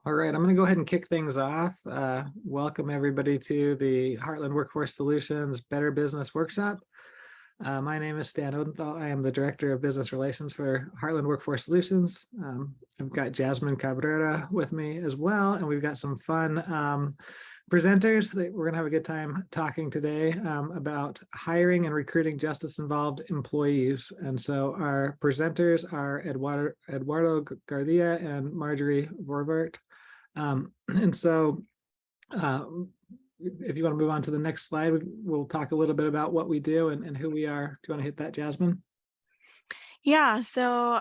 All right, I'm going to go ahead and kick things off. Welcome everybody to the Heartland Workforce Solutions Better Business Workshop. My name is Stan Odenthal. I am the Director of Business Relations for Heartland Workforce Solutions. I've got Jasmine Cabrera with me as well, and we've got some fun presenters that we're going to have a good time talking today about hiring and recruiting justice-involved employees. And so our presenters are Eduardo Gardea and Marjori Voorvart. And so if you want to move on to the next slide, we'll talk a little bit about what we do and who we are. Do you want to hit that, Jasmine? Yeah, so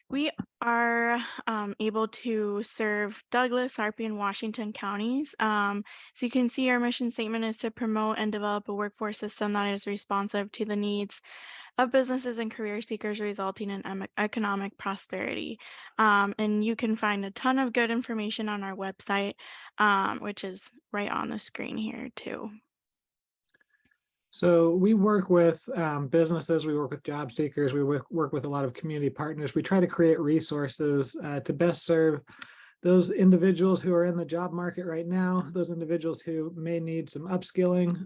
we are able to serve Douglas, Sarpy, and Washington counties. So you can see our mission statement is to promote and develop a workforce system that is responsive to the needs of businesses and career seekers, resulting in economic prosperity. And you can find a ton of good information on our website, which is right on the screen here too. So we work with businesses, we work with job seekers, we work with a lot of community partners. We try to create resources to best serve those individuals who are in the job market right now, those individuals who may need some upskilling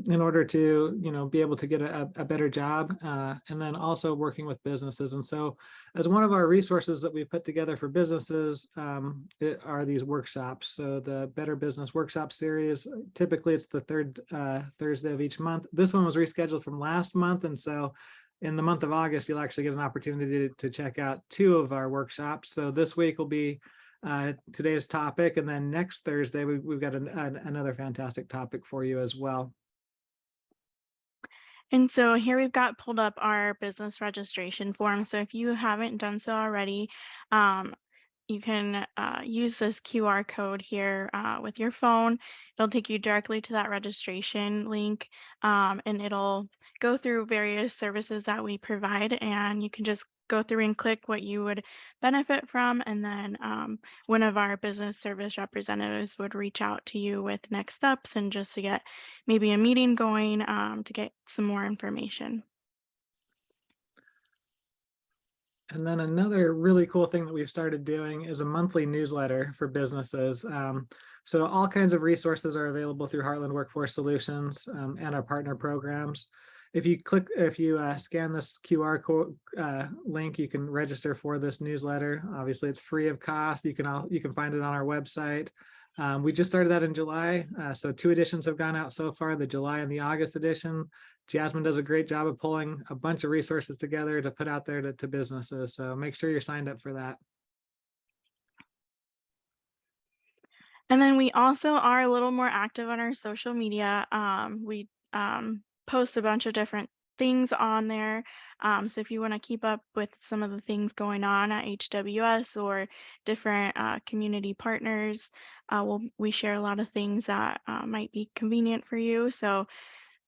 in order to, be able to get a better job, and then also working with businesses. And so as one of our resources that we put together for businesses are these workshops. So the Better Business Workshop series, typically it's the third Thursday of each month. This one was rescheduled from last month. And so in the month of August, you'll actually get an opportunity to check out 2 of our workshops. So this week will be today's topic, and then next Thursday we've got another fantastic topic for you as well. And so here we've got pulled up our business registration form. So if you haven't done so already, you can use this QR code here with your phone. It'll take you directly to that registration link, and it'll go through various services that we provide, and you can just go through and click what you would benefit from, and then one of our business service representatives would reach out to you with next steps and just to get maybe a meeting going to get some more information. And then another really cool thing that we've started doing is a monthly newsletter for businesses. So all kinds of resources are available through Heartland Workforce Solutions and our partner programs. If you scan this QR code link, you can register for this newsletter. Obviously, it's free of cost. You can find it on our website. We just started that in July, so 2 editions have gone out so far, the July and the August edition. Jasmine does a great job of pulling a bunch of resources together to put out there to businesses. So make sure you're signed up for that. And then we also are a little more active on our social media. We post a bunch of different things on there. So if you want to keep up with some of the things going on at HWS or different community partners, we share a lot of things that might be convenient for you. So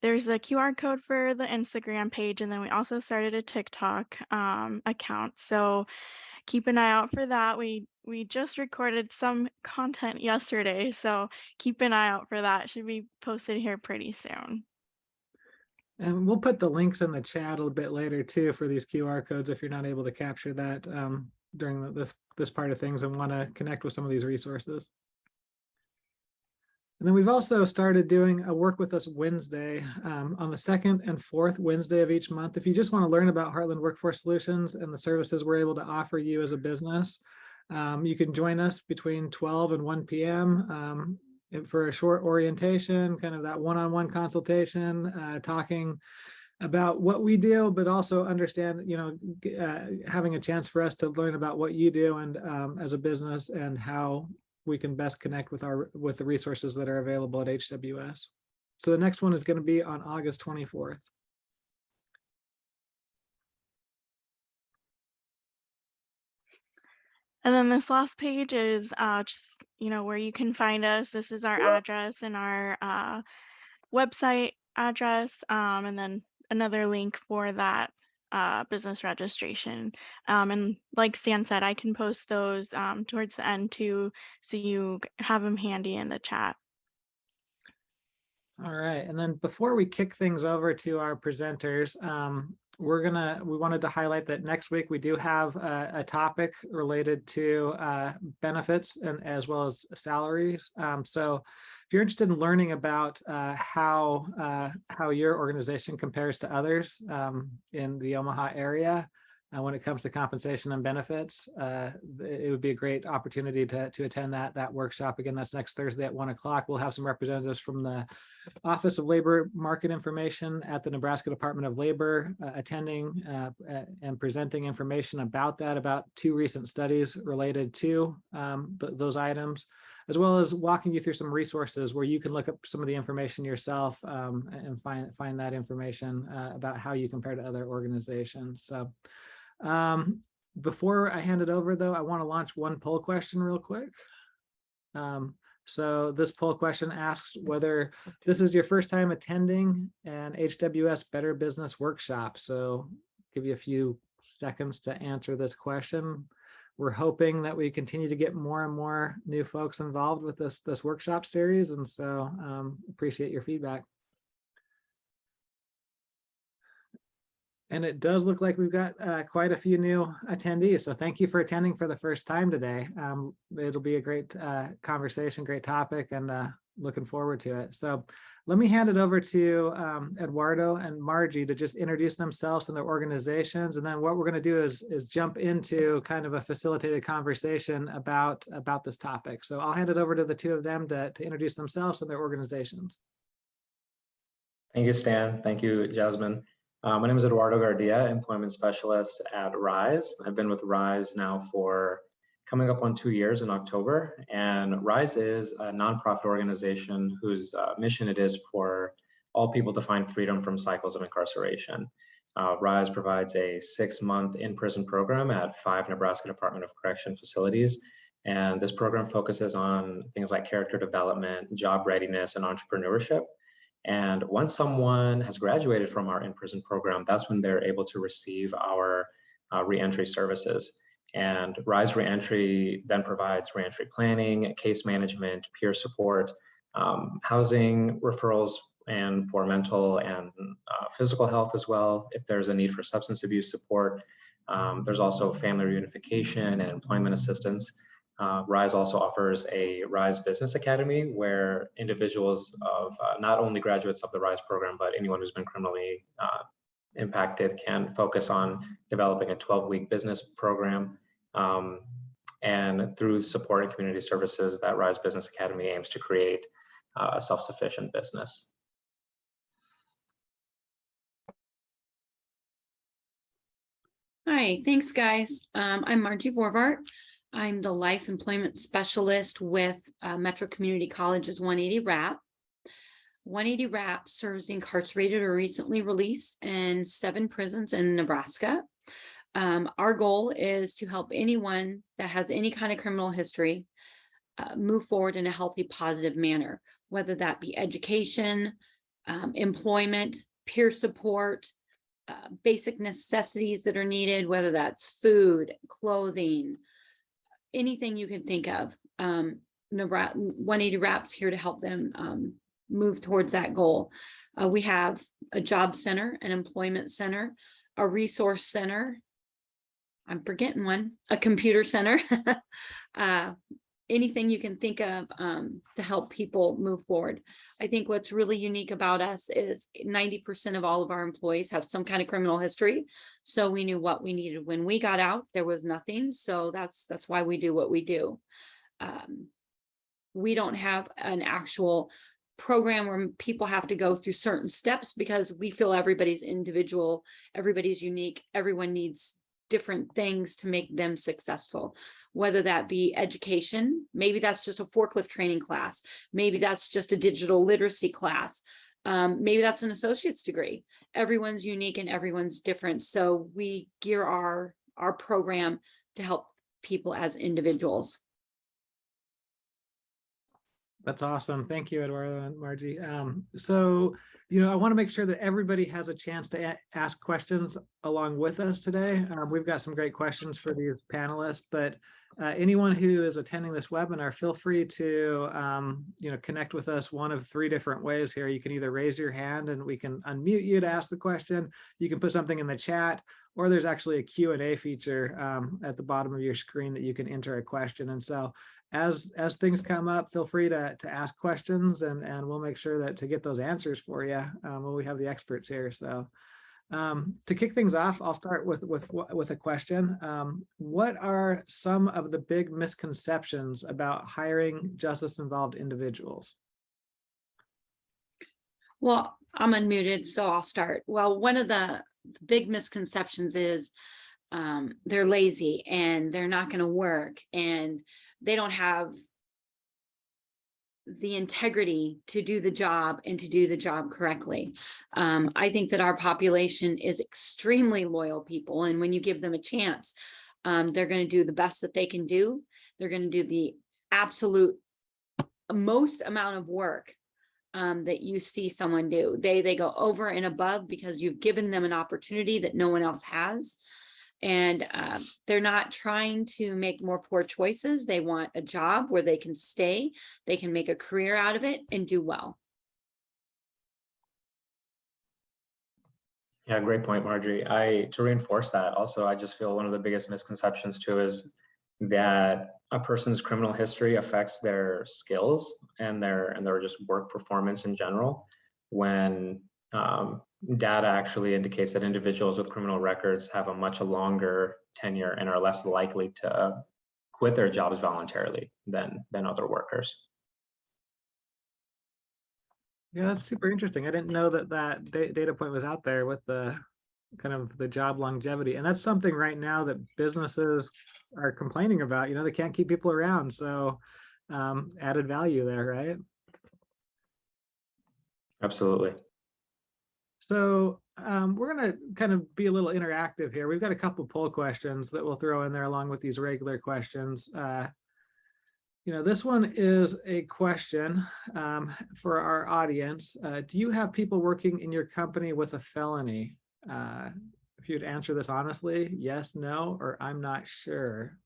there's a QR code for the Instagram page, and then we also started a TikTok account. So keep an eye out for that. We just recorded some content yesterday, so keep an eye out for that. It should be posted here pretty soon. And we'll put the links in the chat a little bit later too for these QR codes if you're not able to capture that during this part of things and want to connect with some of these resources. And then we've also started doing a Work With Us Wednesday on the 2nd and 4th Wednesday of each month. If you just want to learn about Heartland Workforce Solutions and the services we're able to offer you as a business, you can join us between 12 and 1 p.m. For a short orientation, kind of that one-on-one consultation, talking about what we do, but also understand, having a chance for us to learn about what you do and as a business and how we can best connect with the resources that are available at HWS. So the next one is going to be on August 24th. And then this last page is just, where you can find us. This is our address and our website address, and then another link for that business registration. And like Stan said, I can post those towards the end too, so you have them handy in the chat. All right, and then before we kick things over to our presenters, we wanted to highlight that next week we do have a topic related to benefits and as well as salaries. So if you're interested in learning about how your organization compares to others in the Omaha area, when it comes to compensation and benefits, it would be a great opportunity to attend that workshop. Again, that's next Thursday at 1 o'clock. We'll have some representatives from the Office of Labor Market Information at the Nebraska Department of Labor attending and presenting information about that, about 2 recent studies related to those items, as well as walking you through some resources where you can look up some of the information yourself and find that information about how you compare to other organizations. So before I hand it over, though, I want to launch one poll question real quick. So this poll question asks whether this is your first time attending an HWS Better Business workshop. So give you a few seconds to answer this question. We're hoping that we continue to get more and more new folks involved with this workshop series, and so appreciate your feedback. And it does look like we've got quite a few new attendees. So thank you for attending for the first time today. It'll be a great conversation, great topic, and looking forward to it. So let me hand it over to Eduardo and Margie to just introduce themselves and their organizations. And then what we're going to do is jump into kind of a facilitated conversation about this topic. So I'll hand it over to the 2 of them to introduce themselves and their organizations. Thank you, Stan. Thank you, Jasmine. My name is Eduardo Gardea, Employment Specialist at RISE. I've been with RISE now for coming up on 2 years in October. And RISE is a nonprofit organization whose mission it is for all people to find freedom from cycles of incarceration. RISE provides a 6-month in-prison program at 5 Nebraska Department of Correction facilities. And this program focuses on things like character development, job readiness, and entrepreneurship. And once someone has graduated from our in-prison program, that's when they're able to receive our reentry services. And RISE Reentry then provides reentry planning, case management, peer support, housing referrals, and for mental and physical health as well. If there's a need for substance abuse support, there's also family reunification and employment assistance. RISE also offers a RISE Business Academy where individuals of not only graduates of the RISE program, but anyone who's been criminally impacted can focus on developing a 12-week business program. And through support and community services, that RISE Business Academy aims to create a self-sufficient business. Hi, thanks guys. I'm Marjori Voorvart. I'm the Life Employment Specialist with Metro Community College's 180 RAP. 180 RAP serves the incarcerated or recently released in 7 prisons in Nebraska. Our goal is to help anyone that has any kind of criminal history move forward in a healthy, positive manner, whether that be education, employment, peer support, basic necessities that are needed, whether that's food, clothing, anything you can think of. 180 RAP's here to help them move towards that goal. We have a job center, an employment center, a resource center, I'm forgetting one, a computer center, anything you can think of to help people move forward. I think what's really unique about us is 90% of all of our employees have some kind of criminal history. So we knew what we needed when we got out. There was nothing. So that's why we do what we do. We don't have an actual program where people have to go through certain steps because we feel everybody's individual, everybody's unique, everyone needs different things to make them successful, whether that be education, maybe that's just a forklift training class, maybe that's just a digital literacy class, maybe that's an associate's degree. Everyone's unique and everyone's different. So we gear our program to help people as individuals. That's awesome. Thank you, Eduardo and Margie. So, I want to make sure that everybody has a chance to ask questions along with us today. We've got some great questions for these panelists, but anyone who is attending this webinar, feel free to connect with us one of 3 different ways here. You can either raise your hand and we can unmute you to ask the question. You can put something in the chat, or there's actually a Q&A feature at the bottom of your screen that you can enter a question. And so as things come up, feel free to ask questions, and we'll make sure that to get those answers for you when we have the experts here. So to kick things off, I'll start with a question. What are some of the big misconceptions about hiring justice-involved individuals? Well, I'm unmuted, so I'll start. Well, one of the big misconceptions is they're lazy and they're not going to work and they don't have the integrity to do the job and to do the job correctly. I think that our population is extremely loyal people, and when you give them a chance, they're going to do the best that they can do. They're going to do the absolute most amount of work that you see someone do. They go over and above because you've given them an opportunity that no one else has. And they're not trying to make more poor choices. They want a job where they can stay, they can make a career out of it and do well. Yeah, great point, Marjorie. To reinforce that, also, I just feel one of the biggest misconceptions too is that a person's criminal history affects their skills and their just work performance in general, when data actually indicates that individuals with criminal records have a much longer tenure and are less likely to quit their jobs voluntarily than other workers. Yeah, that's super interesting. I didn't know that data point was out there with the kind of the job longevity. And that's something right now that businesses are complaining about. They can't keep people around. So added value there, right? Absolutely. So we're going to kind of be a little interactive here. We've got a couple poll questions that we'll throw in there along with these regular questions. This one is a question for our audience. Do you have people working in your company with a felony? If you'd answer this honestly, yes, no, or I'm not sure.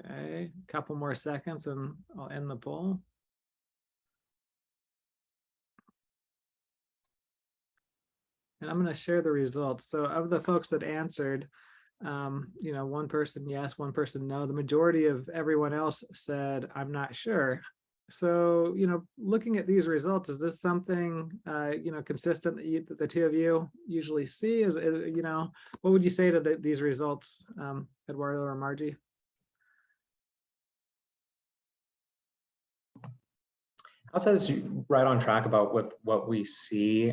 Okay, a couple more seconds and I'll end the poll. And I'm going to share the results. So of the folks that answered, one person yes, one person no. The majority of everyone else said, I'm not sure. So, looking at these results, is this something, consistent that the two of you usually see? What would you say to these results, Eduardo or Margie? I'll say this right on track about with what we see.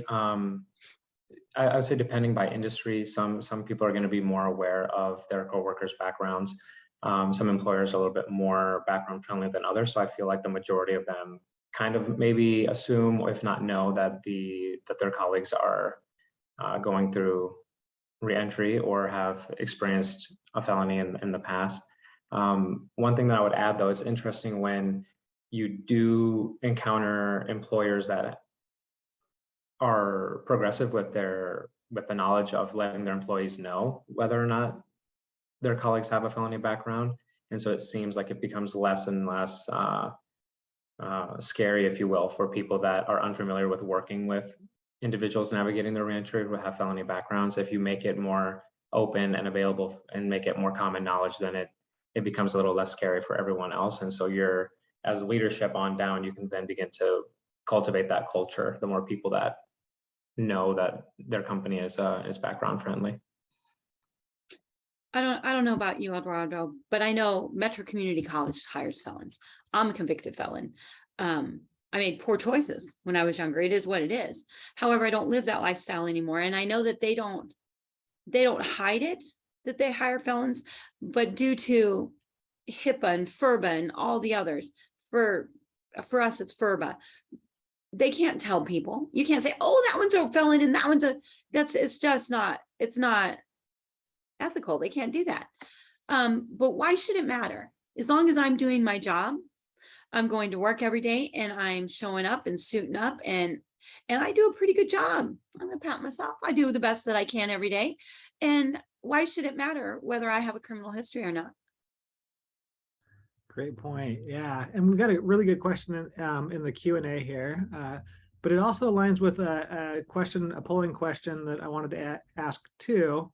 I would say depending by industry, some people are going to be more aware of their coworkers' backgrounds. Some employers are a little bit more background friendly than others. So I feel like the majority of them kind of maybe assume, or if not know, that their colleagues are going through reentry or have experienced a felony in the past. One thing that I would add, though, is interesting when you do encounter employers that are progressive with the knowledge of letting their employees know whether or not their colleagues have a felony background. And so it seems like it becomes less and less scary, if you will, for people that are unfamiliar with working with individuals navigating their reentry who have felony backgrounds. If you make it more open and available and make it more common knowledge, then it becomes a little less scary for everyone else. And so as leadership on down, you can then begin to cultivate that culture, the more people that know that their company is background friendly. I don't know about you, Eduardo, but I know Metro Community College hires felons. I'm a convicted felon. I made poor choices when I was younger. It is what it is. However, I don't live that lifestyle anymore. And I know that they don't hide it, that they hire felons, but due to HIPAA and FERBA and all the others, for us, it's FERBA. They can't tell people. You can't say, oh, that one's a felon and that one's it's not ethical. They can't do that. But why should it matter? As long as I'm doing my job, I'm going to work every day and I'm showing up and suiting up and And I do a pretty good job. I'm going to pat myself. I do the best that I can every day. And why should it matter whether I have a criminal history or not? Great point. Yeah, and we've got a really good question in the Q&A here, but it also aligns with a polling question that I wanted to ask too.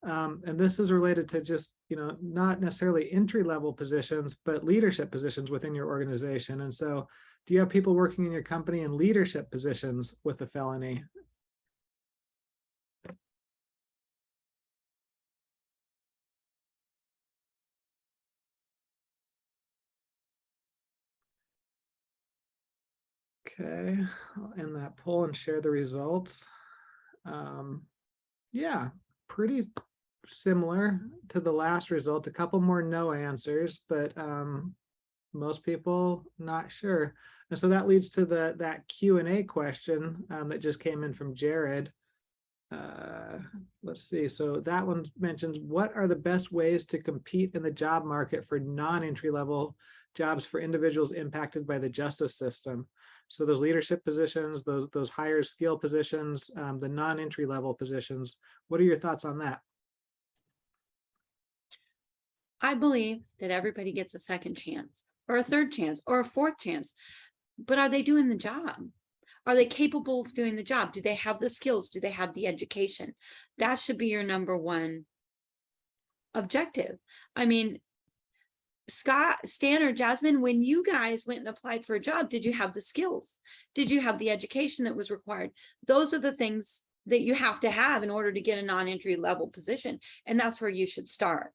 And this is related to just, not necessarily entry-level positions, but leadership positions within your organization. And so, do you have people working in your company in leadership positions with a felony? Okay, I'll end that poll and share the results. Yeah, pretty similar to the last result. A couple more no answers, but most people not sure. And so that leads to that Q&A question that just came in from Jared. Let's see. So that one mentions, what are the best ways to compete in the job market for non-entry level jobs for individuals impacted by the justice system? So those leadership positions, those higher skill positions, the non-entry level positions. What are your thoughts on that? I believe that everybody gets a second chance or a third chance or a fourth chance, but are they doing the job? Are they capable of doing the job? Do they have the skills? Do they have the education? That should be your number one objective. I mean, Scott, Stan, or Jasmine, when you guys went and applied for a job, did you have the skills? Did you have the education that was required? Those are the things that you have to have in order to get a non-entry level position. And that's where you should start.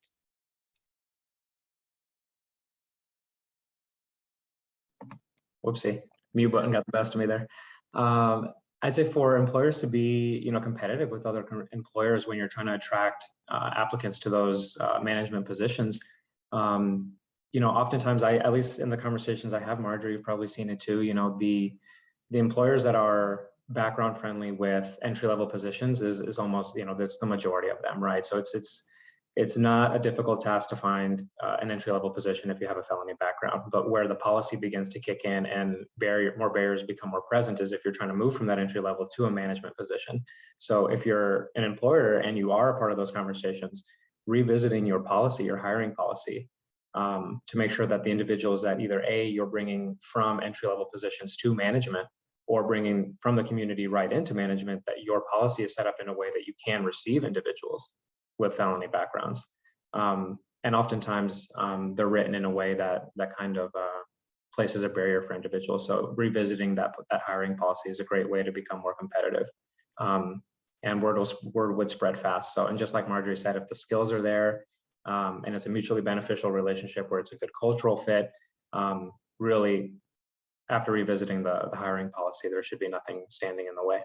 Whoopsie, mute button got the best of me there. I'd say for employers to be, competitive with other employers when you're trying to attract applicants to those management positions, oftentimes at least in the conversations I have, Marjorie, you've probably seen it too, the employers that are background friendly with entry-level positions is almost, that's the majority of them, right? So it's not a difficult task to find an entry-level position if you have a felony background, but where the policy begins to kick in and more barriers become more present is if you're trying to move from that entry level to a management position. So if you're an employer and you are a part of those conversations, revisiting your policy, your hiring policy, to make sure that the individuals that either A, you're bringing from entry-level positions to management, or bringing from the community right into management, that your policy is set up in a way that you can receive individuals with felony backgrounds. And oftentimes they're written in a way that kind of places a barrier for individuals. So revisiting that hiring policy is a great way to become more competitive. And word would spread fast. So, and just like Marjorie said, if the skills are there and it's a mutually beneficial relationship where it's a good cultural fit, really after revisiting the hiring policy, there should be nothing standing in the way.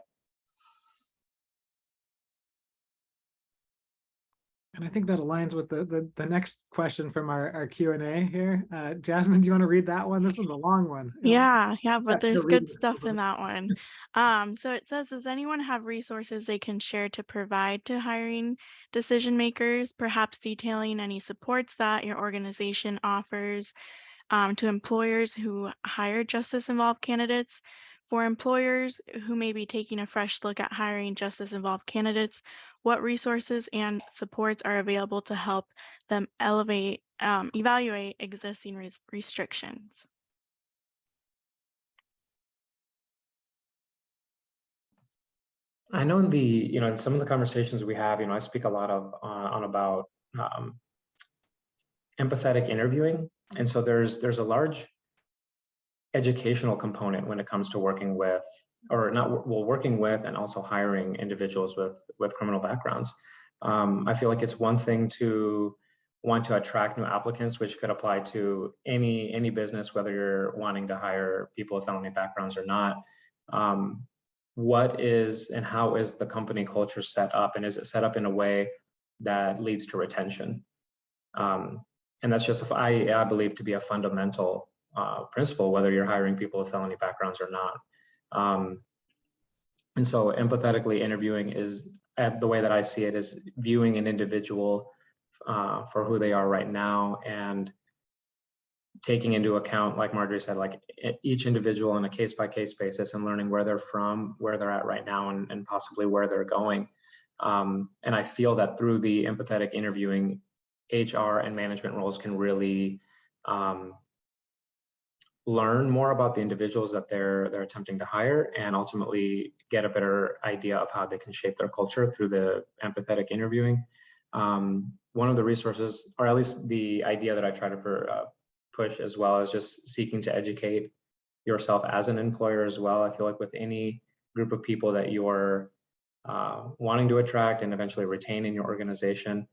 And I think that aligns with the next question from our Q&A here. Jasmine, do you want to read that one? This one's a long one. Yeah, but there's read good it. stuff in that one. So it says, does anyone have resources they can share to provide to hiring decision makers, perhaps detailing any supports that your organization offers to employers who hire justice-involved candidates? For employers who may be taking a fresh look at hiring justice-involved candidates, what resources and supports are available to help them evaluate existing restrictions? I know in some of the conversations we have, I speak a lot about empathetic interviewing. And so there's a large educational component when it comes to working with and also hiring individuals with criminal backgrounds. I feel like it's one thing to want to attract new applicants, which could apply to any business, whether you're wanting to hire people with felony backgrounds or not. What is and how is the company culture set up, and is it set up in a way that leads to retention? And that's just, I believe, to be a fundamental principle, whether you're hiring people with felony backgrounds or not. And so empathetically interviewing is, the way that I see it, is viewing an individual for who they are right now and taking into account, like Marjori said, like each individual on a case-by-case basis and learning where they're from, where they're at right now, and possibly where they're going. And I feel that through the empathetic interviewing, HR and management roles can really learn more about the individuals that they're attempting to hire, and ultimately get a better idea of how they can shape their culture through the empathetic interviewing. One of the resources, or at least the idea that I try to push as well, is just seeking to educate yourself as an employer as well. I feel like with any group of people that you're wanting to attract and eventually retain in your organization,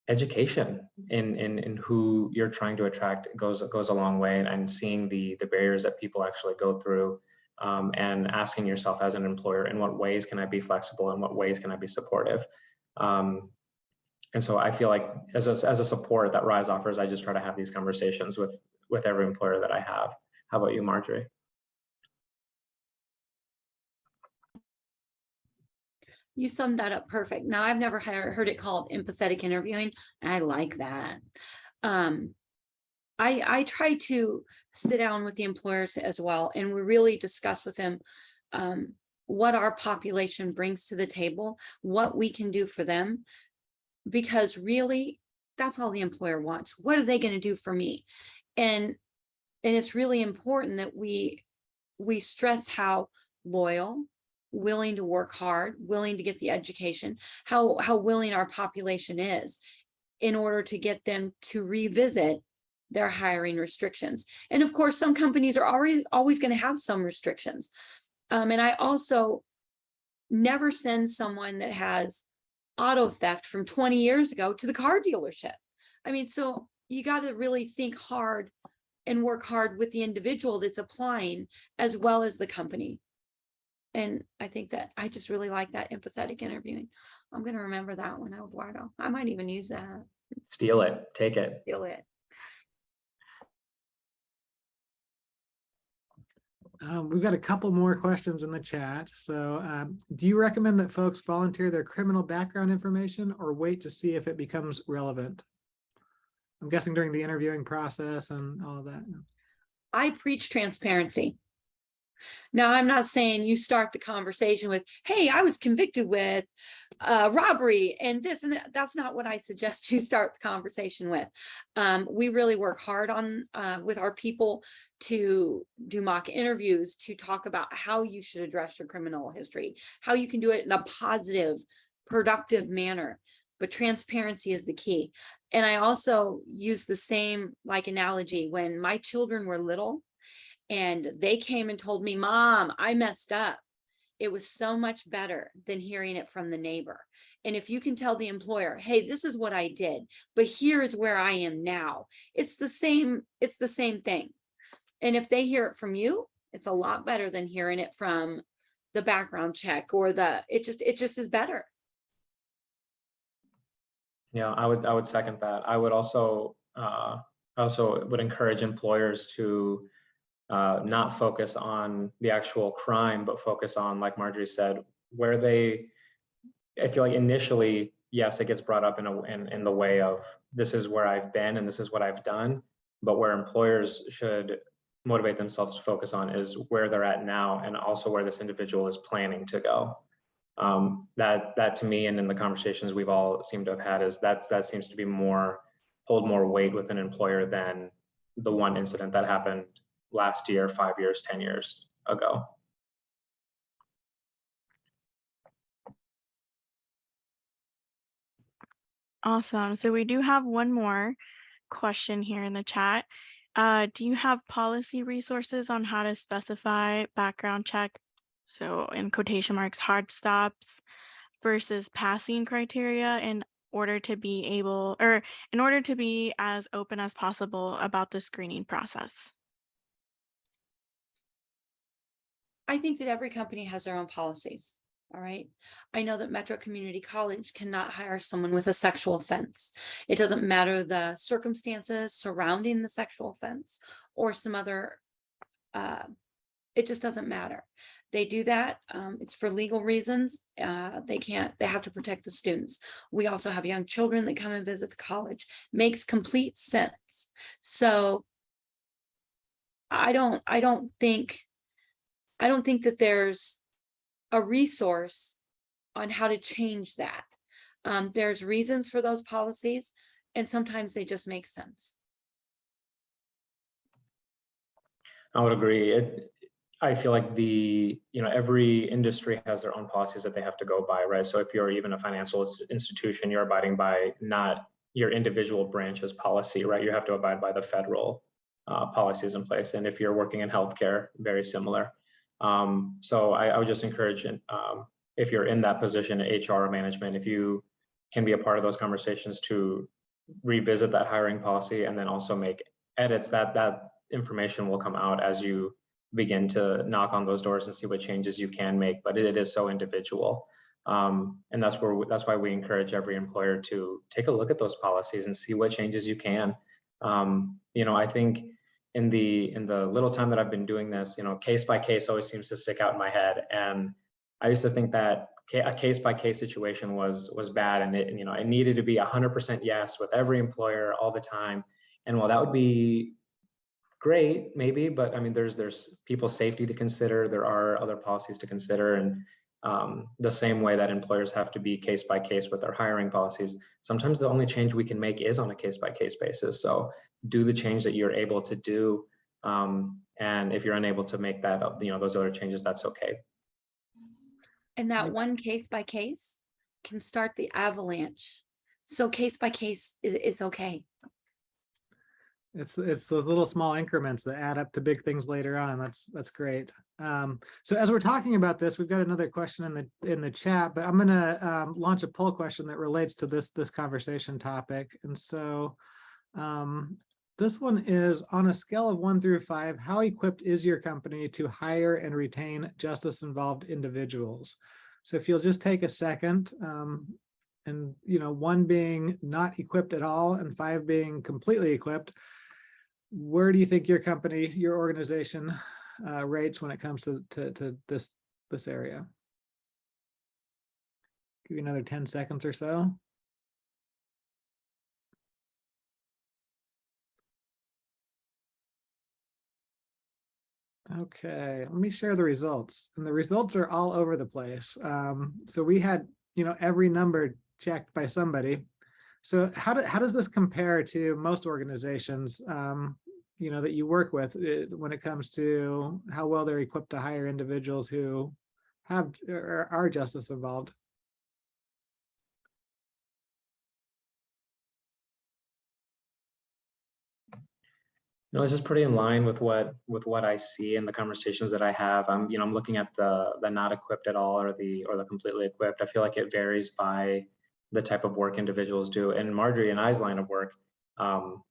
education in who you're trying to attract goes a long way, and seeing the barriers that people actually go through, and asking yourself as an employer, in what ways can I be flexible, in what ways can I be supportive. And so I feel like as a support that Rise offers, I just try to have these conversations with every employer that I have. How about you, Marjori? You summed that up perfect. Now, I've never heard it called empathetic interviewing. And I like that. I try to sit down with the employers as well, and we really discuss with them what our population brings to the table, what we can do for them, because really that's all the employer wants. What are they going to do for me? And it's really important that we stress how loyal, willing to work hard, willing to get the education, how willing our population is in order to get them to revisit their hiring restrictions. And of course, some companies are always going to have some restrictions. And I also never send someone that has auto theft from 20 years ago to the car dealership. I mean, so you got to really think hard and work hard with the individual that's applying as well as the company. And I think that I just really like that empathetic interviewing. I'm going to remember that one, Eduardo. I might even use that. Steal it, take it. Steal it. We've got a couple more questions in the chat. So do you recommend that folks volunteer their criminal background information or wait to see if it becomes relevant? I'm guessing during the interviewing process and all of that. I preach transparency. Now, I'm not saying you start the conversation with, hey, I was convicted with robbery and this and that. That's not what I suggest you start the conversation with. We really work hard on with our people to do mock interviews, to talk about how you should address your criminal history, how you can do it in a positive, productive manner. But transparency is the key. And I also use the same analogy when my children were little and they came and told me, Mom, I messed up. It was so much better than hearing it from the neighbor. And if you can tell the employer, hey, this is what I did, but here is where I am now. It's the same thing. And if they hear it from you, it's a lot better than hearing it from the background check or it just is better. Yeah, I would second that. I would also would encourage employers to not focus on the actual crime, but focus on, like Marjori said, where I feel like initially, yes, it gets brought up in the way of this is where I've been and this is what I've done, but where employers should motivate themselves to focus on is where they're at now, and also where this individual is planning to go. That to me, and in the conversations we've all seemed to have had, is that seems to be hold more weight with an employer than the one incident that happened last year, 5 years, 10 years ago. Awesome. So we do have one more question here in the chat. Do you have policy resources on how to specify background check, so in quotation marks, hard stops versus passing criteria in order to be as open as possible about the screening process? I think that every company has their own policies. All right. I know that Metro Community College cannot hire someone with a sexual offense. It doesn't matter the circumstances surrounding the sexual offense or some other, it just doesn't matter. They do that. It's for legal reasons. They have to protect the students. We also have young children that come and visit the college. Makes complete sense. So I don't think that there's a resource on how to change that. There's reasons for those policies, and sometimes they just make sense. I would agree. I feel like every industry has their own policies that they have to go by, right? So if you're even a financial institution, you're abiding by not your individual branch's policy, right? You have to abide by the federal policies in place. And if you're working in healthcare, very similar. So I would just encourage, if you're in that position, HR management, if you can be a part of those conversations to revisit that hiring policy and then also make edits, that information will come out as you begin to knock on those doors and see what changes you can make, but it is so individual. And that's why we encourage every employer to take a look at those policies and see what changes you can. I think in the little time that I've been doing this, case by case always seems to stick out in my head. And I used to think that a case by case situation was bad, and it needed to be 100% yes with every employer all the time. And while that would be great, maybe, but I mean, there's people's safety to consider. There are other policies to consider, and the same way that employers have to be case by case with their hiring policies, sometimes the only change we can make is on a case by case basis. So do the change that you're able to do, and if you're unable to make that, those other changes, that's okay. And that one case by case can start the avalanche. So case by case is okay. It's those little small increments that add up to big things later on. That's great. So as we're talking about this, we've got another question in the chat, but I'm going to launch a poll question that relates to this conversation topic. And so this one is, on a scale of 1 through 5, how equipped is your company to hire and retain justice-involved individuals? So if you'll just take a second, and 1 being not equipped at all and 5 being completely equipped, where do you think your company, your organization rates when it comes to this area? Give you another 10 seconds or so. Okay, let me share the results. And the results are all over the place. So we had, every number checked by somebody. So how does this compare to most organizations, that you work with when it comes to how well they're equipped to hire individuals who have or are justice involved? No, it's just pretty in line with what I see in the conversations that I have. I'm looking at the not equipped at all or the completely equipped. I feel like it varies by the type of work individuals do. And Marjori and I's line of work, our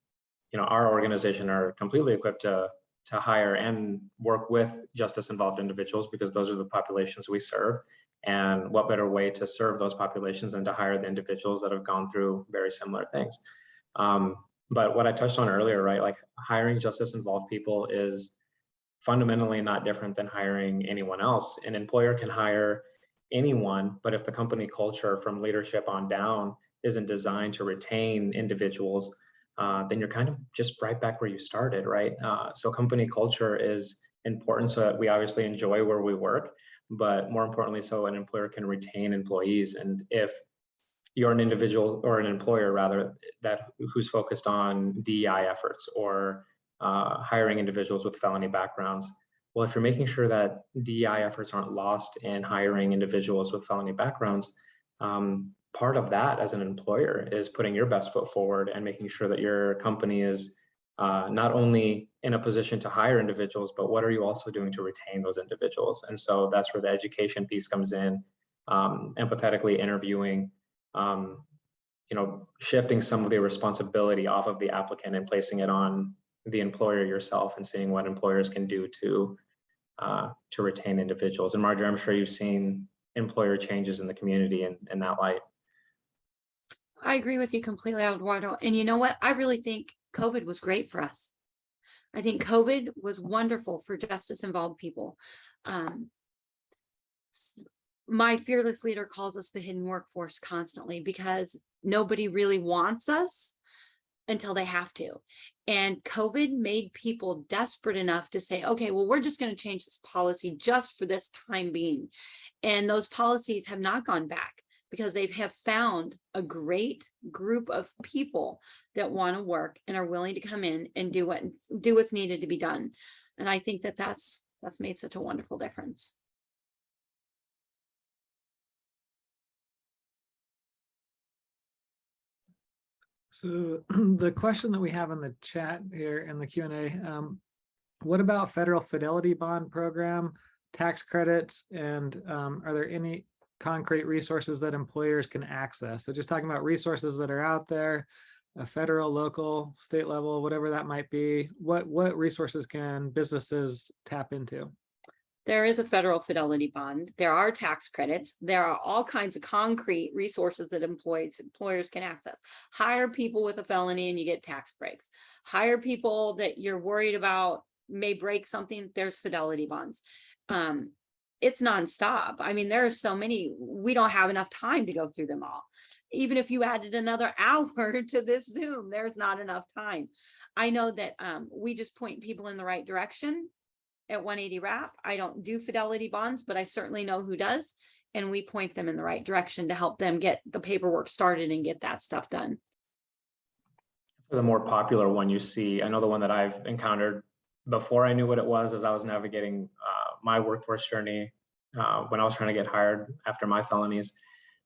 organization are completely equipped to hire and work with justice involved individuals, because those are the populations we serve. And what better way to serve those populations than to hire the individuals that have gone through very similar things. But what I touched on earlier, right, like hiring justice involved people is fundamentally not different than hiring anyone else. An employer can hire anyone, but if the company culture from leadership on down isn't designed to retain individuals, then you're kind of just right back where you started, right? So company culture is important so that we obviously enjoy where we work, but more importantly, so an employer can retain employees. And if you're an individual or an employer rather who's focused on DEI efforts or hiring individuals with felony backgrounds, well, if you're making sure that DEI efforts aren't lost in hiring individuals with felony backgrounds, part of that as an employer is putting your best foot forward and making sure that your company is not only in a position to hire individuals, but what are you also doing to retain those individuals? And so that's where the education piece comes in, empathetically interviewing, shifting some of the responsibility off of the applicant and placing it on the employer yourself, and seeing what employers can do to retain individuals. And Marjori, I'm sure you've seen employer changes in the community in that light. I agree with you completely, Eduardo. And you know what? I really think COVID was great for us. I think COVID was wonderful for justice involved people. my fearless leader calls us the hidden workforce constantly, because nobody really wants us until they have to. And COVID made people desperate enough to say, okay, well, we're just going to change this policy just for this time being. And those policies have not gone back, because they have found a great group of people that want to work and are willing to come in and do what's needed to be done. And I think that that's made such a wonderful difference. So the question that we have in the chat here in the Q&A, what about federal fidelity bond program, tax credits, and are there any concrete resources that employers can access? So just talking about resources that are out there, a federal, local, state level, whatever that might be, what resources can businesses tap into? There is a federal fidelity bond. There are tax credits. There are all kinds of concrete resources that employers can access. Hire people with a felony and you get tax breaks. Hire people that you're worried about may break something. There's fidelity bonds. It's nonstop. I mean, there are so many, we don't have enough time to go through them all. Even if you added another hour to this Zoom, there's not enough time. I know that we just point people in the right direction. At 180 WRAP, I don't do fidelity bonds, but I certainly know who does. And we point them in the right direction to help them get the paperwork started and get that stuff done. For the more popular one you see, I know the one that I've encountered before I knew what it was, as I was navigating my workforce journey when I was trying to get hired after my felonies.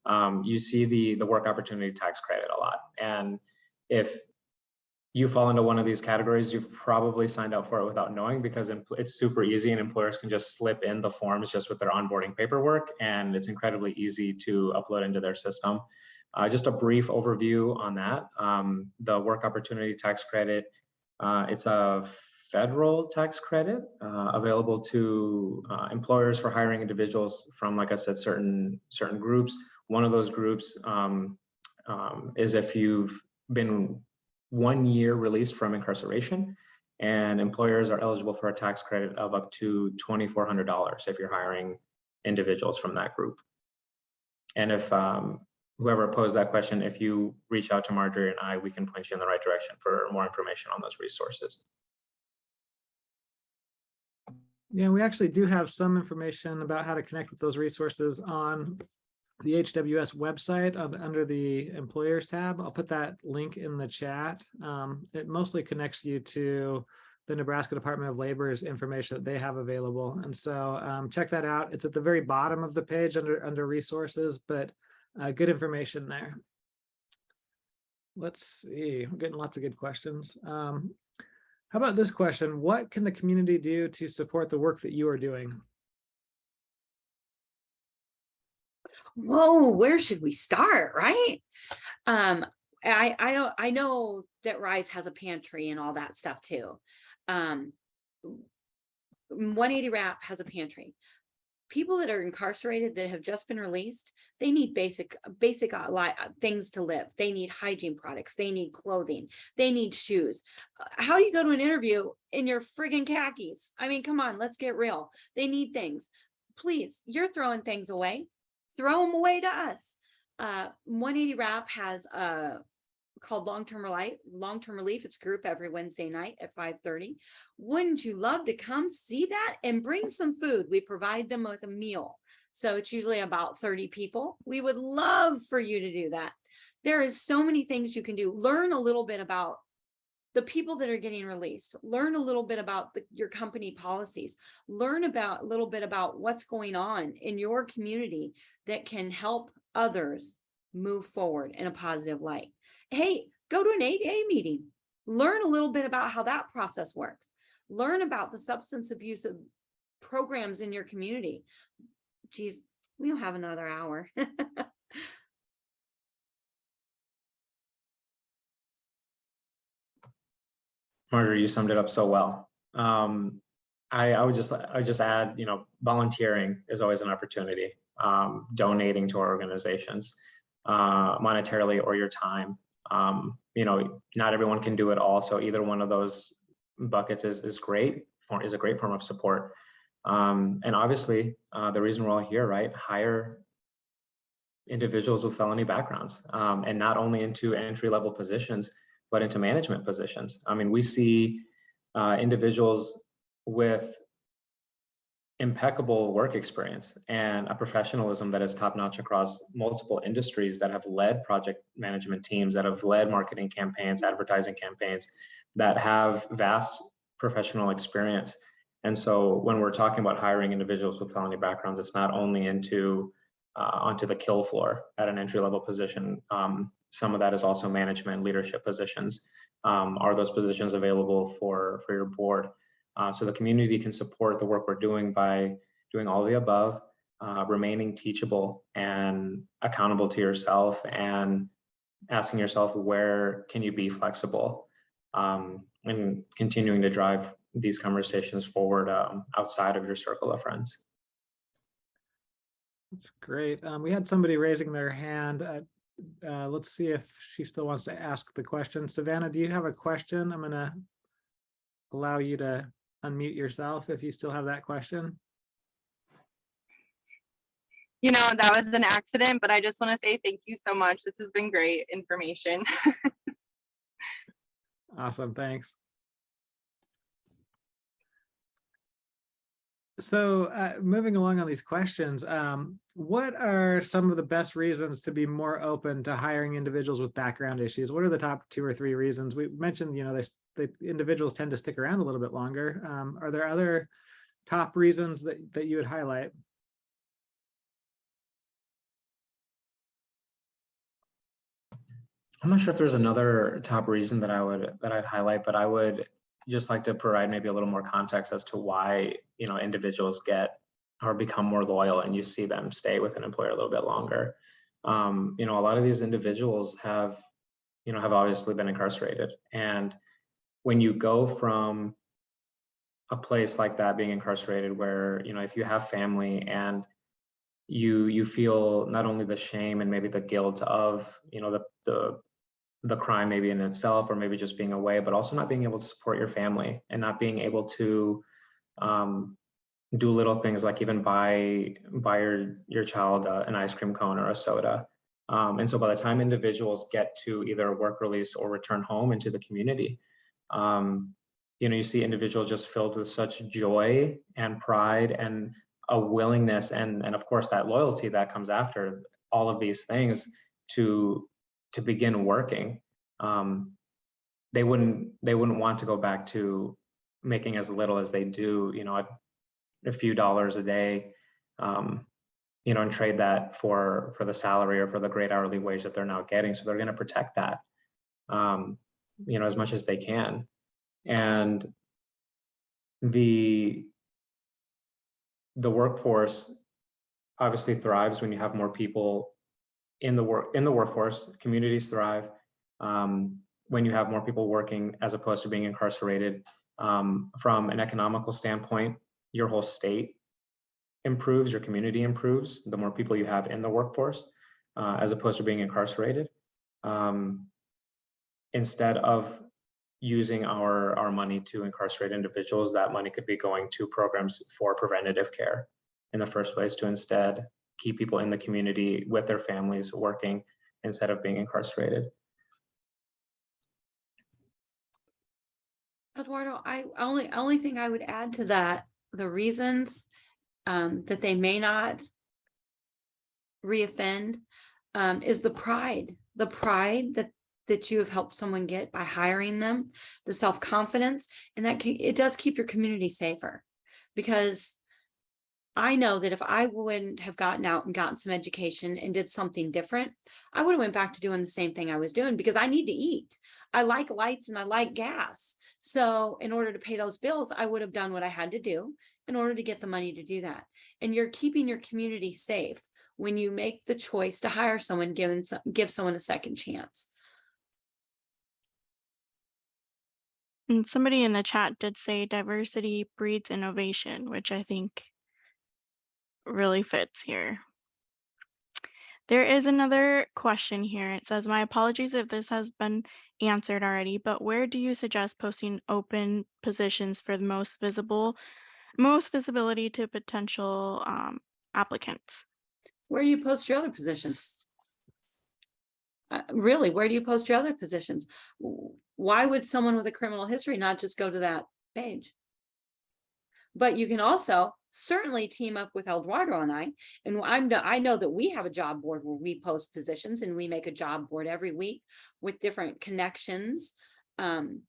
You see the work opportunity tax credit a lot. And if you fall into one of these categories, you've probably signed up for it without knowing, because it's super easy and employers can just slip in the forms just with their onboarding paperwork, and it's incredibly easy to upload into their system. Just a brief overview on that. The work opportunity tax credit, it's a federal tax credit available to employers for hiring individuals from, like I said, certain groups. One of those groups is if you've been 1 year released from incarceration, and employers are eligible for a tax credit of up to $2,400 if you're hiring individuals from that group. And if whoever posed that question, if you reach out to Marjorie and I, we can point you in the right direction for more information on those resources. Yeah, we actually do have some information about how to connect with those resources on the HWS website under the employers tab. I'll put that link in the chat. It mostly connects you to the Nebraska Department of Labor's information that they have available. And so check that out. It's at the very bottom of the page under resources, but good information there. Let's see, we're getting lots of good questions. How about this question? What can the community do to support the work that you are doing? Whoa, where should we start, right? I know that Rise has a pantry and all that stuff too. 180 WRAP has a pantry. People that are incarcerated that have just been released, they need basic things to live. They need hygiene products. They need clothing. They need shoes. How do you go to an interview in your friggin' khakis? I mean, come on, let's get real. They need things. Please, you're throwing things away. Throw them away to us. 180 WRAP has called long-term relief. It's a group every Wednesday night at 5:30. Wouldn't you love to come see that and bring some food? We provide them with a meal. So it's usually about 30 people. We would love for you to do that. There is so many things you can do. Learn a little bit about the people that are getting released. Learn a little bit about your company policies. Learn a little bit about what's going on in your community that can help others move forward in a positive light. Hey, go to an 8A meeting. Learn a little bit about how that process works. Learn about the substance abuse programs in your community. Geez, we don't have another hour. Marjorie, you summed it up so well. I would just add, volunteering is always an opportunity. Donating to our organizations, monetarily or your time. Not everyone can do it all, so either one of those buckets is great. Is a great form of support. And obviously, the reason we're all here, right? Hire individuals with felony backgrounds, and not only into entry-level positions, but into management positions. I mean, we see individuals with impeccable work experience and a professionalism that is top-notch across multiple industries, that have led project management teams, that have led marketing campaigns, advertising campaigns, that have vast professional experience. And so when we're talking about hiring individuals with felony backgrounds, it's not only onto the kill floor at an entry-level position. Some of that is also management, leadership positions. Are those positions available for your board? So the community can support the work we're doing by doing all of the above, remaining teachable and accountable to yourself, and asking yourself, where can you be flexible, and continuing to drive these conversations forward outside of your circle of friends. That's great. We had somebody raising their hand. Let's see if she still wants to ask the question. Savannah, do you have a question? I'm going to allow you to unmute yourself if you still have that question. You know, that was an accident, but I just want to say thank you so much. This has been great information. Awesome, thanks. So moving along on these questions, what are some of the best reasons to be more open to hiring individuals with background issues? What are the top 2 or 3 reasons? We mentioned, you know, the individuals tend to stick around a little bit longer. Are there other top reasons that you would highlight? I'm not sure if there's another top reason that I'd highlight, but I would just like to provide maybe a little more context as to why, you know, individuals get or become more loyal, and you see them stay with an employer a little bit longer. You know, a lot of these individuals have obviously been incarcerated, and when you go from a place like that, being incarcerated, where, you know, if you have family and you feel not only the shame and maybe the guilt of, you know, the crime maybe in itself, or maybe just being away, but also not being able to support your family, and not being able to do little things like even buy your child an ice cream cone or a soda. And so by the time individuals get to either work release or return home into the community, you know, you see individuals just filled with such joy and pride and a willingness, and of course that loyalty that comes after all of these things, to begin working. They wouldn't want to go back to making as little as they do, you know, a few dollars a day, you know, and trade that for the salary or for the great hourly wage that they're now getting. So they're going to protect that, you know, as much as they can. And the workforce obviously thrives when you have more people in the workforce. Communities thrive when you have more people working, as opposed to being incarcerated. From an economical standpoint, your whole state improves, your community improves, the more people you have in the workforce, as opposed to being incarcerated. Instead of using our money to incarcerate individuals, that money could be going to programs for preventative care in the first place, to instead keep people in the community with their families working instead of being incarcerated. Eduardo, only thing I would add to that, the reasons that they may not reoffend is the pride that you have helped someone get by hiring them, the self-confidence, and it does keep your community safer. Because I know that if I wouldn't have gotten out and gotten some education and did something different, I would have went back to doing the same thing I was doing, because I need to eat. I like lights and I like gas. So in order to pay those bills, I would have done what I had to do in order to get the money to do that. And you're keeping your community safe when you make the choice to hire someone, give someone a second chance. And somebody in the chat did say diversity breeds innovation, which I think really fits here. There is another question here. It says, my apologies if this has been answered already, but where do you suggest posting open positions for the most visible most visibility to potential applicants. Where do you post your other positions? Really, where do you post your other positions? Why would someone with a criminal history not just go to that page? But you can also certainly team up with Eduardo and I know that we have a job board where we post positions, and we make a job board every week with different connections. And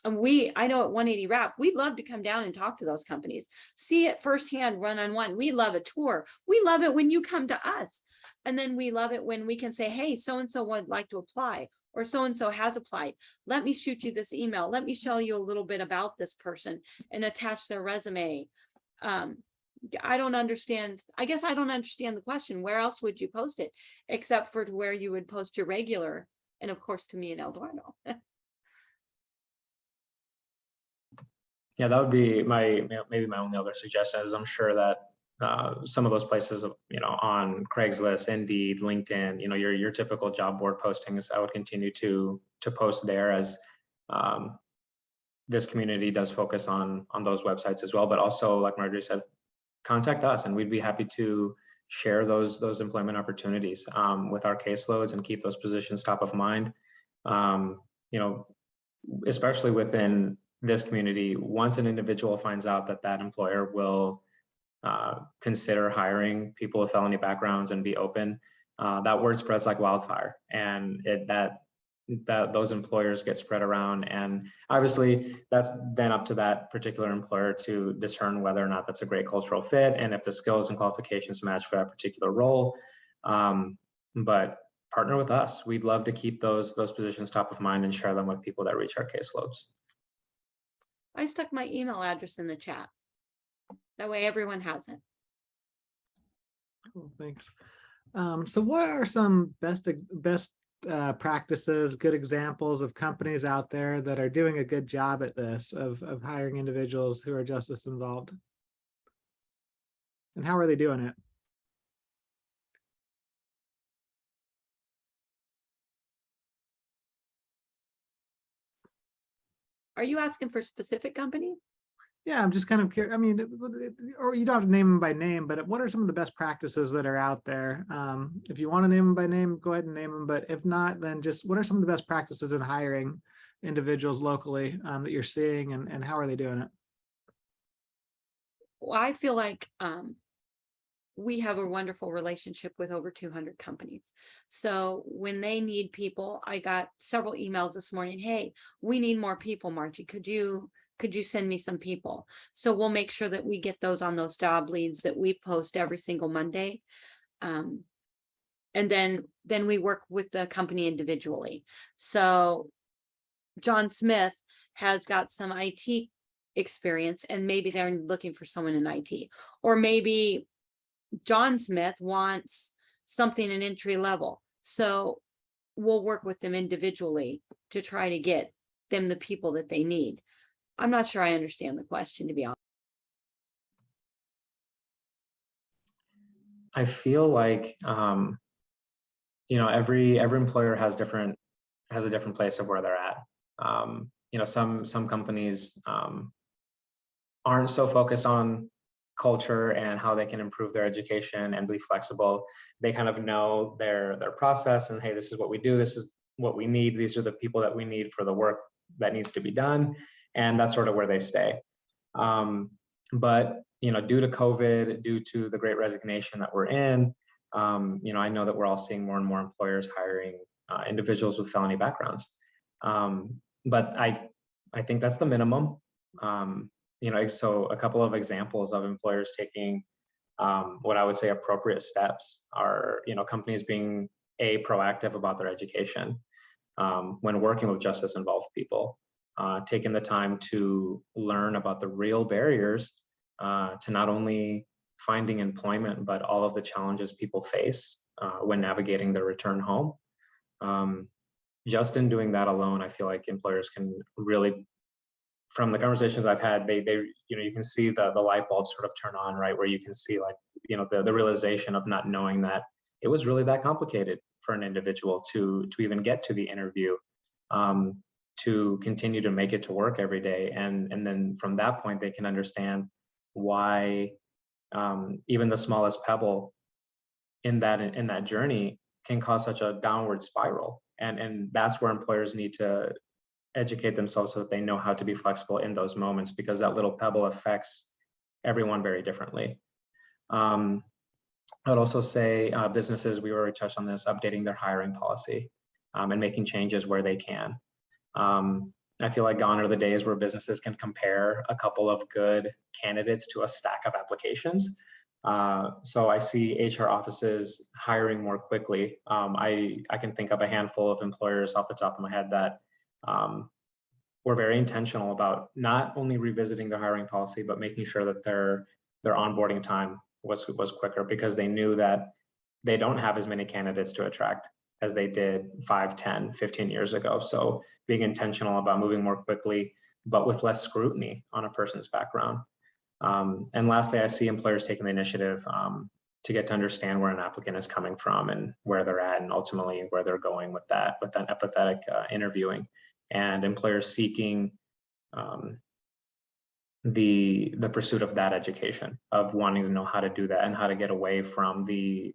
I know at 180 Wrap, we'd love to come down and talk to those companies, see it firsthand, one-on-one. We love a tour. We love it when you come to us. And then we love it when we can say, hey, so-and-so would like to apply, or so-and-so has applied. Let me shoot you this email. Let me show you a little bit about this person and attach their resume. I don't understand. I guess I don't understand the question. Where else would you post it except for to where you would post your regular? And of course, to me and Eduardo. Yeah, that would be maybe my only other suggestion is I'm sure that some of those places, on Craigslist, Indeed, LinkedIn, your typical job board postings, I would continue to post there, as this community does focus on those websites as well. But also, like Marjorie said, contact us, and we'd be happy to share those employment opportunities with our caseloads and keep those positions top of mind. Especially within this community, once an individual finds out that employer will consider hiring people with felony backgrounds and be open, that word spreads like wildfire, and that those employers get spread around. And obviously that's then up to that particular employer to discern whether or not that's a great cultural fit and if the skills and qualifications match for that particular role. But partner with us. We'd love to keep those positions top of mind and share them with people that reach our caseloads. I stuck my email address in the chat. That way everyone has it. Cool, thanks. So what are some best practices, good examples of companies out there that are doing a good job at this, of hiring individuals who are justice involved? And how are they doing it? Are you asking for specific companies? Yeah, I'm just kind of curious. I mean, or you don't have to name them by name, but what are some of the best practices that are out there? If you want to name them by name, go ahead and name them. But if not, then just what are some of the best practices in hiring individuals locally that you're seeing, and how are they doing it? Well, I feel like we have a wonderful relationship with over 200 companies. So when they need people, I got several emails this morning. Hey, we need more people, Margie. Could you send me some people? So we'll make sure that we get those on those job leads that we post every single Monday. And then we work with the company individually. So John Smith has got some IT experience, and maybe they're looking for someone in IT, or maybe John Smith wants something in entry level. So we'll work with them individually to try to get them the people that they need. I'm not sure I understand the question, to be honest. I feel like every employer has a different place of where they're at. Some companies aren't so focused on culture and how they can improve their education and be flexible. They kind of know their process, and hey, this is what we do, this is what we need, these are the people that we need for the work that needs to be done, and that's sort of where they stay. But due to COVID, due to the Great Resignation that we're in, I know that we're all seeing more and more employers hiring individuals with felony backgrounds. But I think that's the minimum. So a couple of examples of employers taking what I would say appropriate steps are, companies being proactive about their education when working with justice involved people, taking the time to learn about the real barriers to not only finding employment, but all of the challenges people face when navigating their return home. Just in doing that alone, I feel like employers can really, from the conversations I've had, you can see the light bulb sort of turn on, right? Where you can see the realization of not knowing that it was really that complicated for an individual to even get to the interview, to continue to make it to work every day. And then from that point, they can understand why even the smallest pebble in that journey can cause such a downward spiral. And that's where employers need to educate themselves so that they know how to be flexible in those moments, because that little pebble affects everyone very differently. I'd also say businesses, we already touched on this, updating their hiring policy and making changes where they can. I feel like gone are the days where businesses can compare a couple of good candidates to a stack of applications. So I see HR offices hiring more quickly. I can think of a handful of employers off the top of my head that were very intentional about not only revisiting their hiring policy, but making sure that their onboarding time was quicker, because they knew that they don't have as many candidates to attract as they did 5, 10, 15 years ago. So being intentional about moving more quickly, but with less scrutiny on a person's background. And lastly, I see employers taking the initiative to get to understand where an applicant is coming from and where they're at, and ultimately where they're going with that empathetic interviewing, and employers seeking the pursuit of that education, of wanting to know how to do that and how to get away from the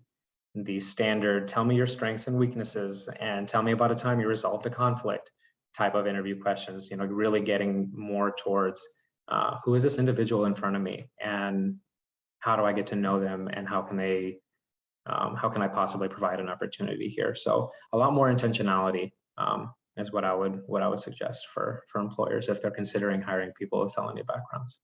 standard, tell me your strengths and weaknesses and tell me about a time you resolved a conflict type of interview questions. You know, really getting more towards who is this individual in front of me, and how do I get to know them, and how can I possibly provide an opportunity here? So a lot more intentionality is what I would suggest for employers if they're considering hiring people with felony backgrounds.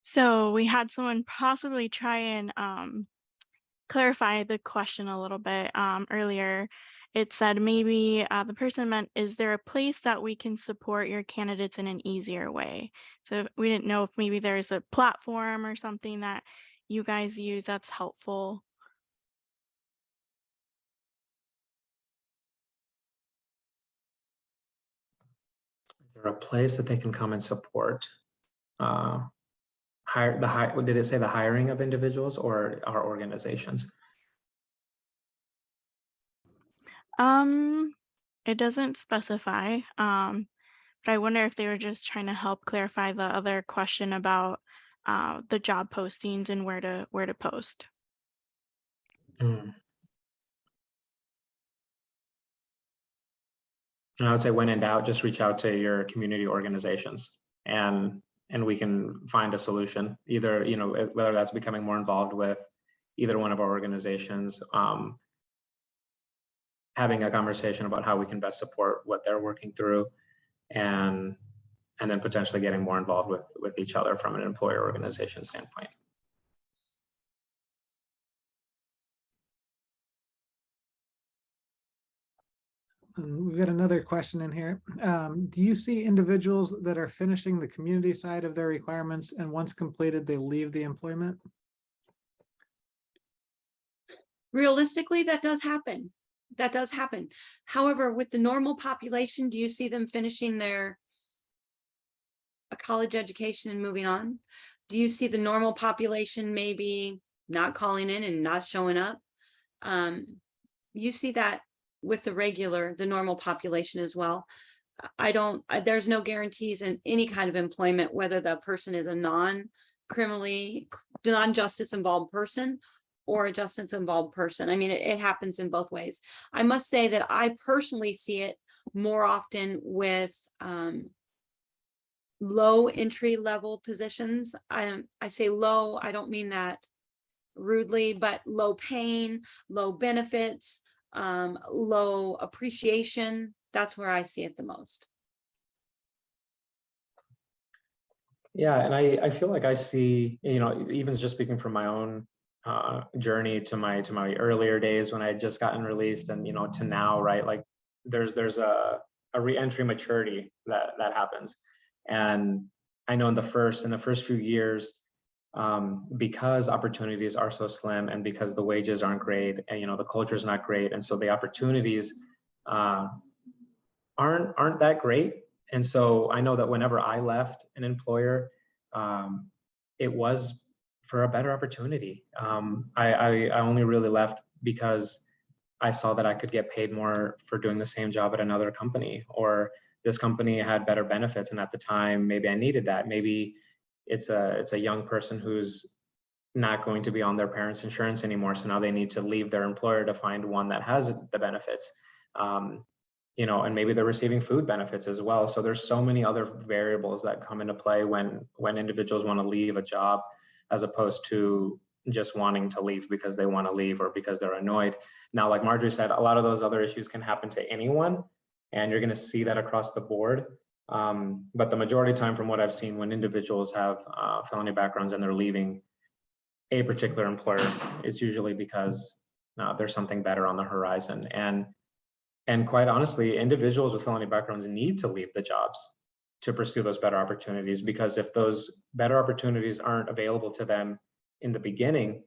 So we had someone possibly try and clarify the question a little bit earlier. It said maybe the person meant, is there a place that we can support your candidates in an easier way? So we didn't know if maybe there's a platform or something that you guys use that's helpful. Is there a place that they can come and support? Did it say the hiring of individuals or our organizations? It doesn't specify. But I wonder if they were just trying to help clarify the other question about the job postings and where to post. And I would say, when in doubt, just reach out to your community organizations, and we can find a solution. Either, you know, whether that's becoming more involved with either one of our organizations, having a conversation about how we can best support what they're working through, and then potentially getting more involved with each other from an employer organization standpoint. We've got another question in here. Do you see individuals that are finishing the community side of their requirements, and once completed, they leave the employment? Realistically, that does happen. That does happen. However, with the normal population, do you see them finishing a college education and moving on? Do you see the normal population maybe not calling in and not showing up? You see that with the normal population as well. There's no guarantees in any kind of employment, whether the person is a non-justice involved person or a justice involved person. I mean, it happens in both ways. I must say that I personally see it more often with low entry level positions. I say low, I don't mean that rudely, but low paying, low benefits, low appreciation. That's where I see it the most. Yeah, and I feel like I see, you know, even just speaking from my own journey to my earlier days when I had just gotten released, and, you know, to now, right? Like there's a re-entry maturity that happens. And I know in the first few years, because opportunities are so slim, and because the wages aren't great, and, you know, the culture is not great, and so the opportunities aren't that great. And so I know that whenever I left an employer, it was for a better opportunity. I only really left because I saw that I could get paid more for doing the same job at another company, or this company had better benefits, and at the time maybe I needed that. Maybe it's a young person who's not going to be on their parents' insurance anymore, so now they need to leave their employer to find one that has the benefits. You know, and maybe they're receiving food benefits as well. So there's so many other variables that come into play when individuals want to leave a job, as opposed to just wanting to leave because they want to leave or because they're annoyed. Now, like Marjorie said, a lot of those other issues can happen to anyone, and you're going to see that across the board. But the majority of time, from what I've seen, when individuals have felony backgrounds and they're leaving a particular employer, it's usually because there's something better on the horizon. And quite honestly, individuals with felony backgrounds need to leave the jobs to pursue those better opportunities, because if those better opportunities aren't available to them in the beginning,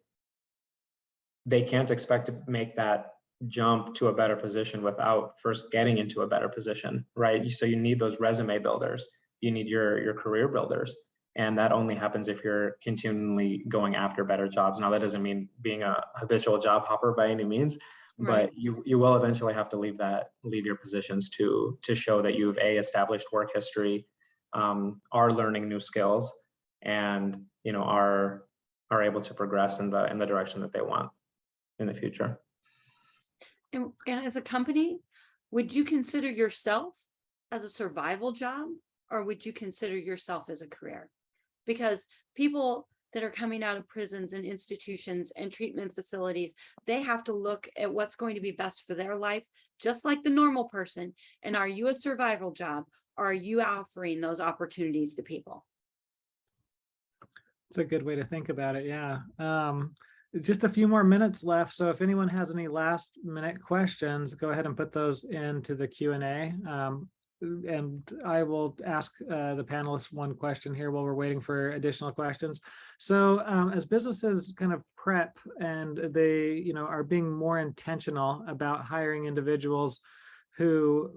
they can't expect to make that jump to a better position without first getting into a better position, right? So you need those resume builders, you need your career builders, and that only happens if you're continually going after better jobs. Now, that doesn't mean being a habitual job hopper by any means, Right. but you will eventually have to leave your positions to show that you've established work history, are learning new skills, and are able to progress in the direction that they want in the future. And as a company, would you consider yourself as a survival job, or would you consider yourself as a career? Because people that are coming out of prisons and institutions and treatment facilities, they have to look at what's going to be best for their life, just like the normal person. And are you a survival job, or are you offering those opportunities to people? It's a good way to think about it. Yeah. Just a few more minutes left. So if anyone has any last minute questions, go ahead and put those into the Q&A. And I will ask the panelists one question here while we're waiting for additional questions. So as businesses kind of prep and they, are being more intentional about hiring individuals who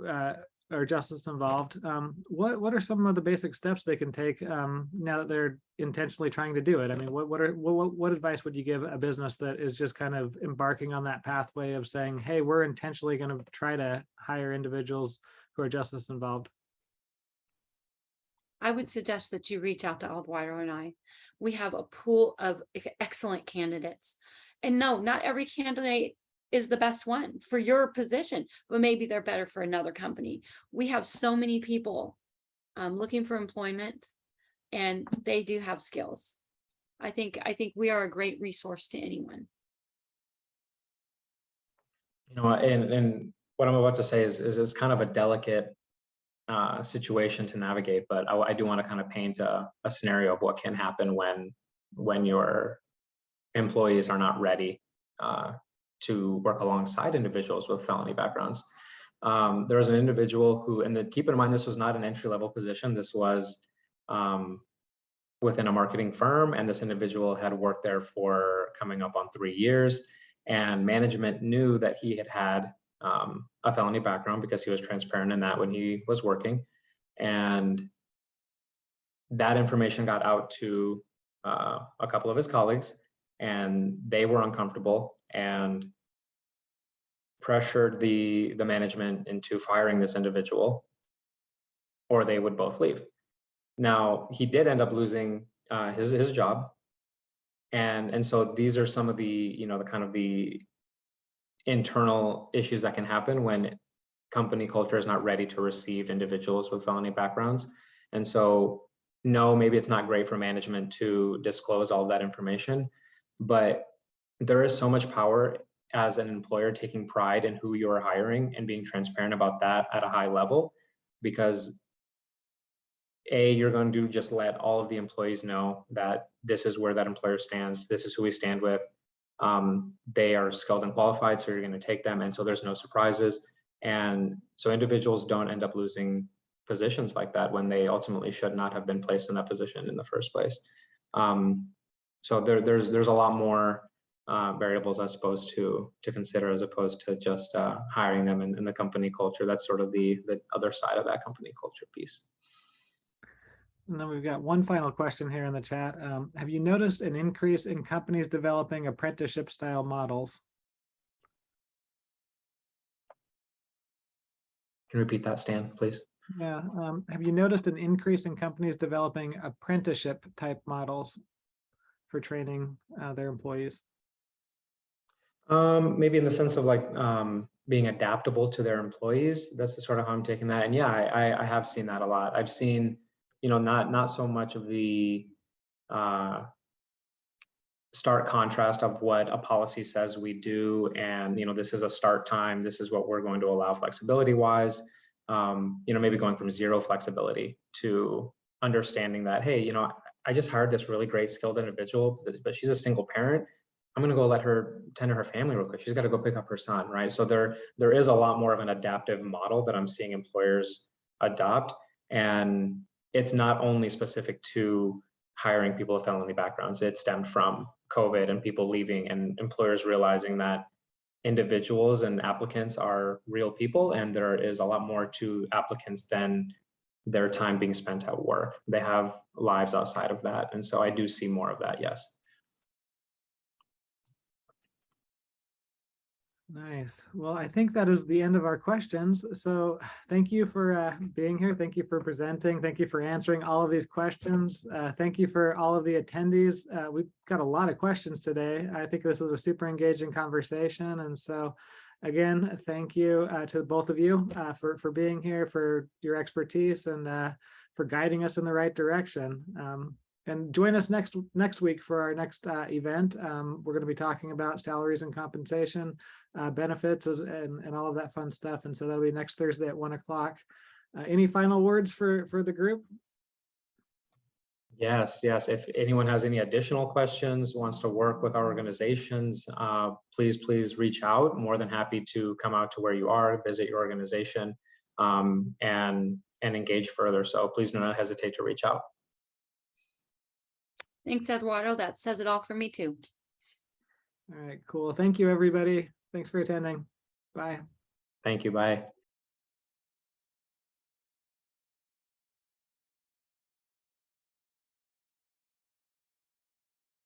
are justice involved, what are some of the basic steps they can take now that they're intentionally trying to do it? I mean, what advice would you give a business that is just kind of embarking on that pathway of saying, hey, we're intentionally going to try to hire individuals who are justice involved? I would suggest that you reach out to Eduardo and I. We have a pool of excellent candidates. And no, not every candidate is the best one for your position, but maybe they're better for another company. We have so many people looking for employment, and they do have skills. I think we are a great resource to anyone. And what I'm about to say is kind of a delicate situation to navigate, but I do want to kind of paint a scenario of what can happen when your employees are not ready to work alongside individuals with felony backgrounds. There was an individual who, and keep in mind, this was not an entry-level position. This was within a marketing firm, and this individual had worked there for coming up on 3 years, and management knew that he had a felony background because he was transparent in that when he was working, and that information got out to a couple of his colleagues, and they were uncomfortable and pressured the management into firing this individual, or they would both leave. Now, he did end up losing his job, and so these are some of the the kind of the internal issues that can happen when company culture is not ready to receive individuals with felony backgrounds. And so, no, maybe it's not great for management to disclose all of that information, but there is so much power as an employer taking pride in who you're hiring and being transparent about that at a high level, because you're going to just let all of the employees know that this is where that employer stands, this is who we stand with. They are skilled and qualified, so you're going to take them, and so there's no surprises. And so individuals don't end up losing positions like that when they ultimately should not have been placed in that position in the first place. So there's a lot more variables, I suppose, to consider, as opposed to just hiring them in the company culture. That's sort of the other side of that company culture piece. And then we've got one final question here in the chat. Have you noticed an increase in companies developing apprenticeship style models? Can you repeat that, Stan, please? Yeah. Have you noticed an increase in companies developing apprenticeship type models for training their employees? Maybe in the sense of like being adaptable to their employees. That's sort of how I'm taking that. And yeah, I have seen that a lot. I've seen, not so much of the stark contrast of what a policy says we do, and this is a start time, this is what we're going to allow flexibility wise. Maybe going from zero flexibility to understanding that, hey, I just hired this really great skilled individual, but she's a single parent. I'm going to go let her tend to her family real quick. She's got to go pick up her son, right? So there is a lot more of an adaptive model that I'm seeing employers adopt, and it's not only specific to hiring people with felony backgrounds. It stemmed from COVID and people leaving, and employers realizing that individuals and applicants are real people, and there is a lot more to applicants than their time being spent at work. They have lives outside of that, and so I do see more of that. Yes. Nice. Well, I think that is the end of our questions. So thank you for being here. Thank you for presenting. Thank you for answering all of these questions. Thank you for all of the attendees. We've got a lot of questions today. I think this was a super engaging conversation. And so again, thank you to both of you for being here, for your expertise, and for guiding us in the right direction. And join us next week for our next event. We're going to be talking about salaries and compensation, benefits, and all of that fun stuff. And so that'll be next Thursday at 1 o'clock. Any final words for the group? Yes. If anyone has any additional questions, wants to work with our organizations, please reach out. More than happy to come out to where you are, visit your organization, and engage further. So please do not hesitate to reach out. Thanks, Eduardo. That says it all for me too. All right, cool. Thank you, everybody. Thanks for attending. Bye. Thank you. Bye.